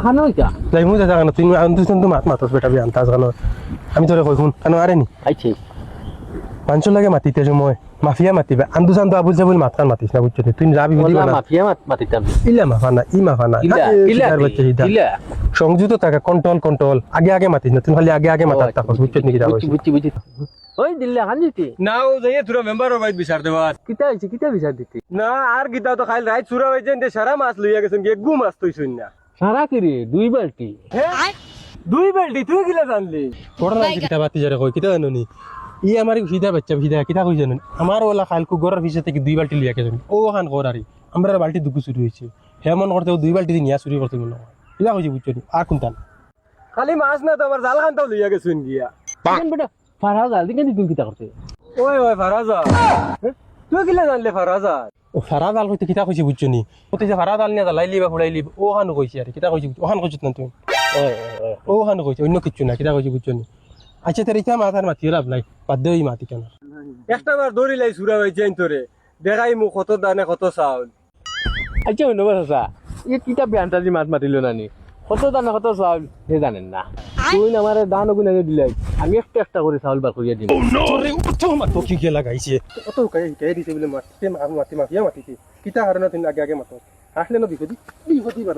খানো ইটা যাই মু যা গানো তুই আনতুছন তো মাত মাতস বেটা বি আনতাস গানো আমি তোরে কই শুন কানো আরে নি আইছে মানুষ লাগে মাতিতে সময় মাফিয়া মাতিবে আন্দুসান তো আবুল জাবুল মাথার মাতিস না বুঝছো তুই যাবি বুঝি ওলা না মাফিয়া মাতিতাম ইলা মাফা না ই মাফা না ইলা ইলা বাচ্চা হিদা ইলা সংযুক্ত থাকে কন্ট্রোল আগে আগে মাতিস না তুই খালি আগে মাতার তাকস বুঝছো নি কি যাবো বুঝছি ওই দিল্লা খান দিতি নাও যাইয়ে তোরা মেম্বারর বাইত বিচার দেবার কিতা হইছে কিতা বিচার দিতি না আর গিতাও তো খাইল রাইত সুরা হই যেন সারা মাছ লইয়া গেছেন কি গু মাছ তুইছুন না সারা কিরে 2 বালতি দুই বেলটি তুই কিলা জানলি করোনা কিতা বাতি যারে কই কিতা জাননি ই আমার সিধা বাচ্চা সিধা কিতা কই জানেন আমার ওলা খালকু গরের পিছে থেকে 2 বালতি লিয়া গেছেন ও খান করারি আমরা বালতি দুকু চুরি হইছে হেমন করতে 2 বালতি নিয়া চুরি করতে মনে হয় কিলা কইছি বুঝছো নি আর কোনটা খালি মাছ না তো আমার জাল খানটাও লইয়া গেছেন গিয়া বেটা ফারা জলদি কেন তুই কিতা করতে ওই ফারাজা তুই কিলা জানলে ফারাজা ও ফারাজ আল কইতে কিতা কইছি বুঝছো নি ওতে যে ফারাজ আল নিয়া লাইলি বা ফুড়াইলি ও খান কইছি আর কিতা কইছি ও খান কইছিস না তুই ও খান কইছি অন্য কিছু না কিতা কইছি বুঝছো নি আচ্ছা তোর ইচ্ছা মাথার মাতি লাভ নাই বাদ দেই মাতি কেন একটা বার দৌড়ি লাই সুরা হইছে তোরে দেখাই মু কত দানে কত চাউল আচ্ছা নবা চাচা ই কিতা বেআন্তাজি মাত মাতিলো নানি কত দানা কত চাউল হে জানেন না তুই আমারে দান গুনে দিলাই আমি একটা করে চাউল বার করিয়া দিম তোরে উঠো মাত কি কে লাগাইছে কত কে দিছে বলে মাতি মাফিয়া মাতিছে কিতা কারণে তুই আগে আগে মাতো আসলে না বিপদি বাড়াই